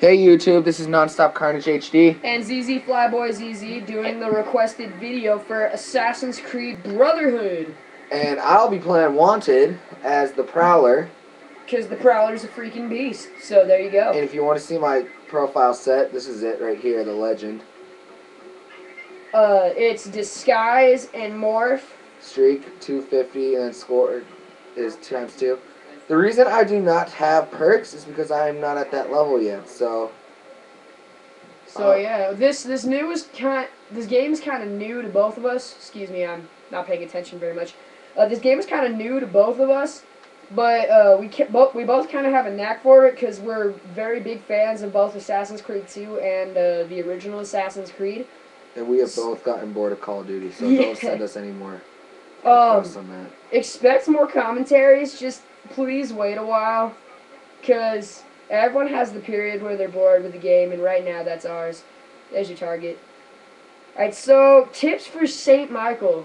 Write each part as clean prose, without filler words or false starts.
Hey YouTube, this is Nonstop Carnage HD. And ZZ Flyboy ZZ doing the requested video for Assassin's Creed Brotherhood. And I'll be playing Wanted as the Prowler. Because the Prowler's a freaking beast. So there you go. And if you want to see my profile set, this is it right here, the legend. It's Disguise and Morph. Streak, 250, and then score is 2 times 2. The reason I do not have perks is because I am not at that level yet, so... So yeah, this game is kind of new to both of us. Excuse me, I'm not paying attention very much. This game is kind of new to both of us, but we both kind of have a knack for it because we're very big fans of both Assassin's Creed 2 and the original Assassin's Creed. And we have both gotten bored of Call of Duty, so Yeah. don't send us any more requests on that. Expect more commentaries. Just please wait a while, because everyone has the period where they're bored with the game, and right now that's ours. There's your target. Alright, so tips for St. Michael.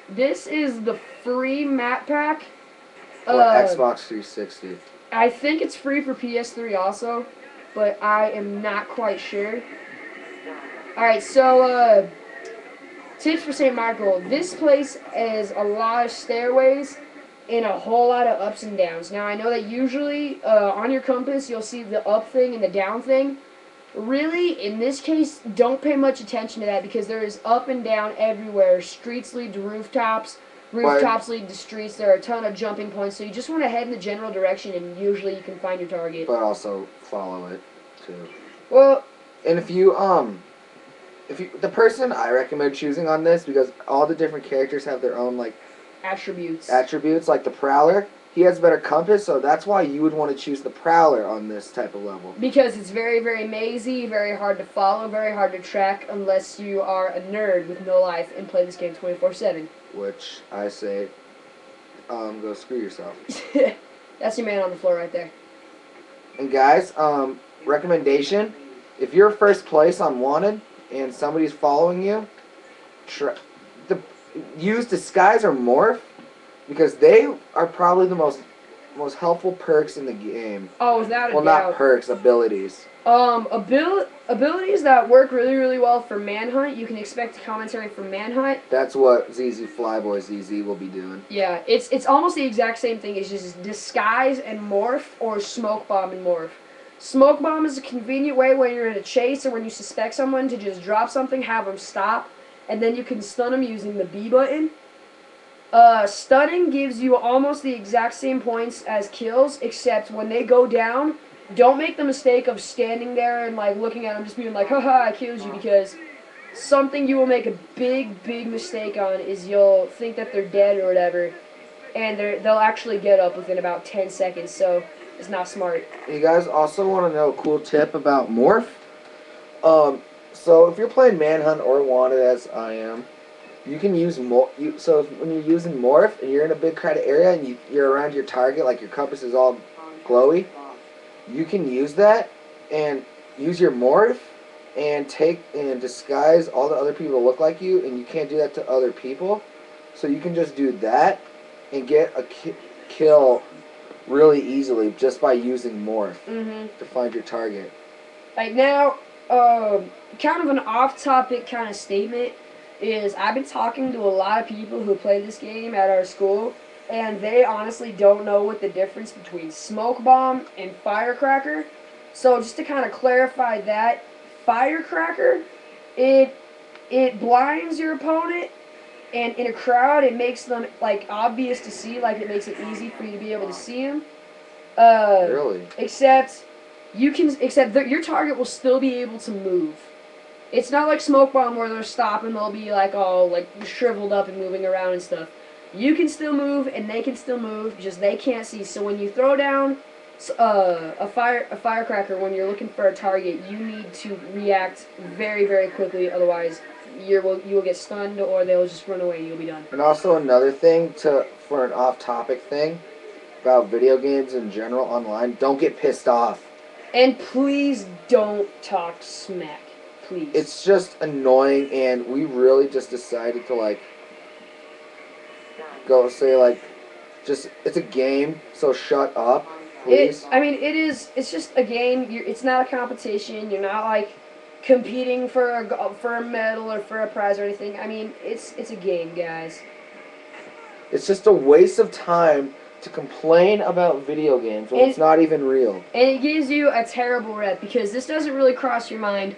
This is the free map pack. For Xbox 360. I think it's free for PS3 also, but I am not quite sure. Alright, so tips for St. Michael. This place has a lot of stairways and a whole lot of ups and downs. Now, I know that usually on your compass you'll see the up thing and the down thing. Really, in this case, don't pay much attention to that because there is up and down everywhere. Streets lead to rooftops. Rooftops lead to streets. There are a ton of jumping points, so you just want to head in the general direction, and usually you can find your target. But also follow it, too. Well... And if you, the person I recommend choosing on this, because all the different characters have their own, like... Attributes, like the Prowler. He has better compass, so that's why you would want to choose the Prowler on this type of level. Because it's very, very mazy, very hard to follow, very hard to track, unless you are a nerd with no life and play this game 24/7. Which, I say, go screw yourself. That's your man on the floor right there. And guys, recommendation, if you're first place on Wanted and somebody's following you, use Disguise or Morph, because they are probably the most helpful perks in the game. Oh, without a doubt. Well, not perks, abilities. Abilities that work really, really well for Manhunt. You can expect commentary from Manhunt. That's what ZZ Flyboy ZZ will be doing. Yeah, it's almost the exact same thing. It's just Disguise and Morph or Smoke Bomb and Morph. Smoke Bomb is a convenient way when you're in a chase or when you suspect someone to just drop something, have them stop, and then you can stun them using the B button. Stunning gives you almost the exact same points as kills, except when they go down, don't make the mistake of standing there and like looking at them just being like, haha, I killed you, because something you will make a big, big mistake on is you'll think that they're dead or whatever, and they'll actually get up within about 10 seconds, so it's not smart. You guys also want to know a cool tip about Morph? So if you're playing Manhunt or Wanted as I am, you can use so when you're using Morph and you're in a big crowded area and you're around your target, like your compass is all glowy, you can use that and use your Morph and disguise all the other people to look like you, and you can't do that to other people. So you can just do that and get a kill really easily just by using Morph to find your target. Right now, kind of an off-topic kind of statement is I've been talking to a lot of people who play this game at our school, and they honestly don't know what the difference between Smoke Bomb and Firecracker. So just to kind of clarify that, Firecracker, it blinds your opponent, and in a crowd it makes them like obvious to see, like it makes it easy for you to be able to see them. Really? Except your target will still be able to move. It's not like Smoke Bomb where they'll stop and they'll be like all like shriveled up and moving around and stuff. You can still move and they can still move, just they can't see. So when you throw down a firecracker when you're looking for a target, you need to react very, very quickly. Otherwise, you will get stunned or they'll just run away and you'll be done. And also another thing for an off-topic thing about video games in general online, don't get pissed off. And please don't talk smack. Please. It's just annoying, and we really just decided to like go say like, just it's a game, so shut up. Please. I mean, it is. It's just a game. It's not a competition. You're not like competing for a medal or for a prize or anything. I mean, it's a game, guys. It's just a waste of time to complain about video games when it's not even real. And it gives you a terrible rep because this doesn't really cross your mind,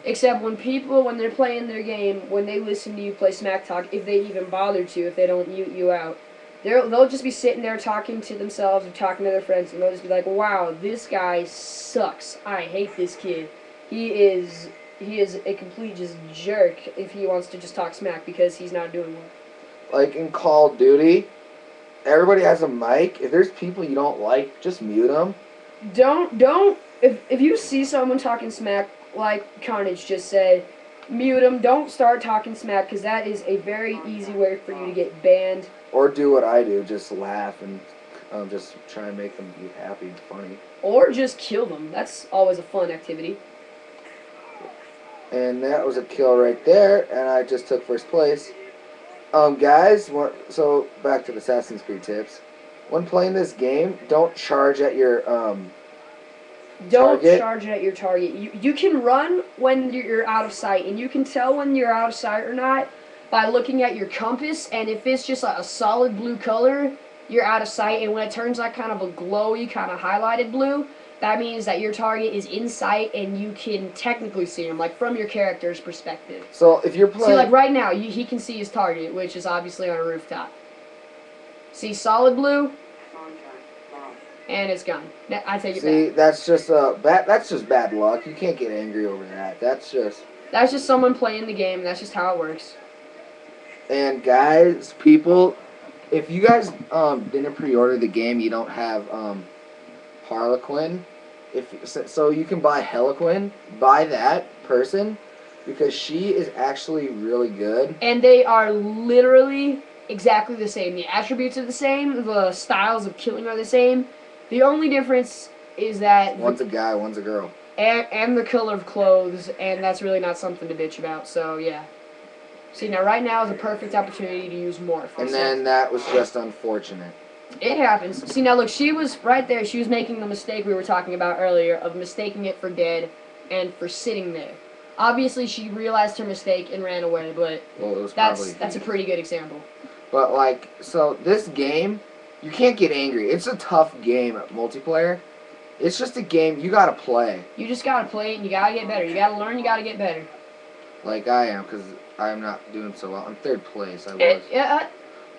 except when people, when they're playing their game, when they listen to you play smack talk, if they even bother to, if they don't mute you out, they'll just be sitting there talking to themselves or talking to their friends, and they'll just be like, "Wow, this guy sucks. I hate this kid. He is a complete just jerk if he wants to just talk smack because he's not doing well." Like in Call of Duty, everybody has a mic. If there's people you don't like, just mute them. If you see someone talking smack, like Carnage just said, mute them. Don't start talking smack because that is a very easy way for you to get banned. Or do what I do, just laugh and just try and make them be happy and funny. Or just kill them. That's always a fun activity. And that was a kill right there, and I just took first place. Guys, so back to the Assassin's Creed tips. When playing this game, don't charge at your Don't target. charge at your target. You can run when you're out of sight, and you can tell when you're out of sight or not by looking at your compass, and if it's just like a solid blue color, you're out of sight, and when it turns like kind of a glowy, kind of highlighted blue, that means that your target is in sight and you can technically see him, like from your character's perspective. So if you're playing... See, like right now, he can see his target, which is obviously on a rooftop. See solid blue? And it's gone. I take it back. See, that's just bad luck. You can't get angry over that. That's just someone playing the game. That's just how it works. And guys, people, if you guys didn't pre-order the game, you don't have Harlequin. So you can buy Harlequin. Buy that person because she is actually really good. And they are literally exactly the same. The attributes are the same. The styles of killing are the same. The only difference is that one's a guy, one's a girl. And the color of clothes, and that's really not something to bitch about. So yeah. See, now right now is a perfect opportunity to use Morph. And then that was just unfortunate. It happens. See, now look, she was right there. She was making the mistake we were talking about earlier of mistaking it for dead and for sitting there. Obviously, she realized her mistake and ran away, but well, it was that's a pretty good example. But, like, so this game, you can't get angry. It's a tough game at multiplayer. It's just a game you gotta play. You just gotta play it and you gotta get better. You gotta learn, you gotta get better. Like I am, because I'm not doing so well. I'm third place. I was.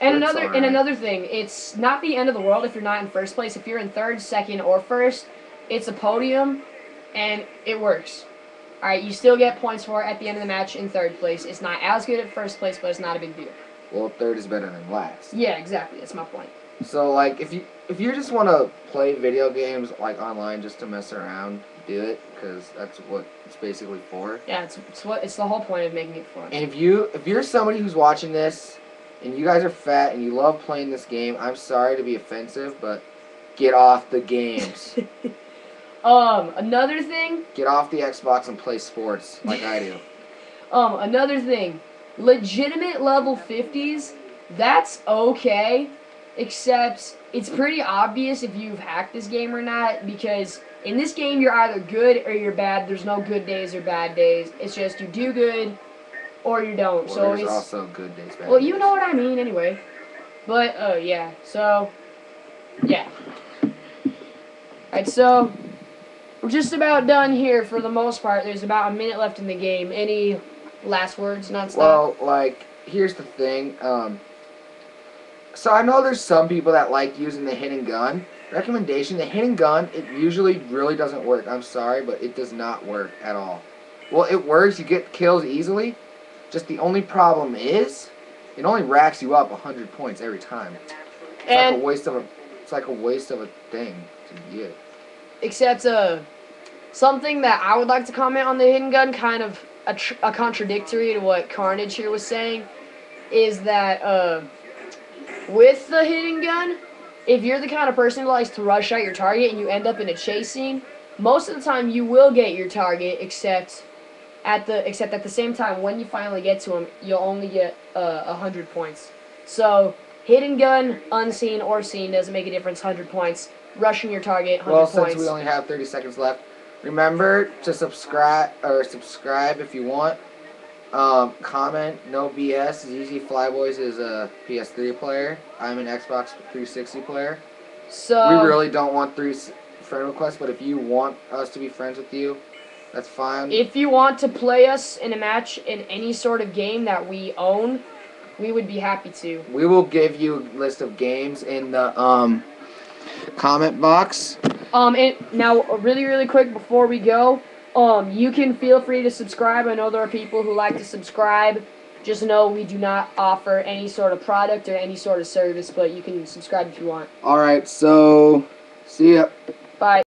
And another thing, it's not the end of the world if you're not in first place. If you're in third, second, or first, it's a podium, and it works. All right, you still get points for it at the end of the match in third place. It's not as good at first place, but it's not a big deal. Well, third is better than last. Yeah, exactly. That's my point. So, like, if you just want to play video games like online just to mess around, do it because that's what it's basically for. Yeah, it's the whole point of making it fun. And if you're somebody who's watching this and you guys are fat and you love playing this game, I'm sorry to be offensive, but get off the games. Another thing. Get off the Xbox and play sports like I do. Another thing. Legitimate level 50s, that's okay, except it's pretty obvious if you've hacked this game or not, because in this game you're either good or you're bad. There's no good days or bad days. It's just you do good or you don't. Well, so there's it's also good days, bad well, days. you know what I mean anyway. But yeah. So yeah. Alright, so we're just about done here for the most part. There's about a minute left in the game. Any last words, nonstop? Well, like, here's the thing. So I know there's some people that like using the hidden gun. Recommendation, the hidden gun, it usually really doesn't work. I'm sorry, but it does not work at all. Well, it works. You get kills easily. Just the only problem is, it only racks you up 100 points every time. It's like a waste of a thing to get. Except, something that I would like to comment on the hidden gun, kind of a contradictory to what Carnage here was saying, is that, with the hidden gun, if you're the kind of person who likes to rush out your target and you end up in a chase scene, most of the time you will get your target, except at the same time, when you finally get to him, you'll only get 100 points. So, hidden gun, unseen, or seen doesn't make a difference, 100 points. rushing your target, 100 Well, points. since we only have 30 seconds left, remember to subscribe if you want. Comment, no BS. ZZ Flyboys is a PS3 player. I'm an Xbox 360 player. So We really don't want 3 friend requests, but if you want us to be friends with you, that's fine. if you want to play us in a match in any sort of game that we own, we would be happy to. We will give you a list of games in the comment box. And now, really quick before we go, you can feel free to subscribe. I know there are people who like to subscribe. Just know we do not offer any sort of product or any sort of service, but you can subscribe if you want. All right, so see ya. Bye.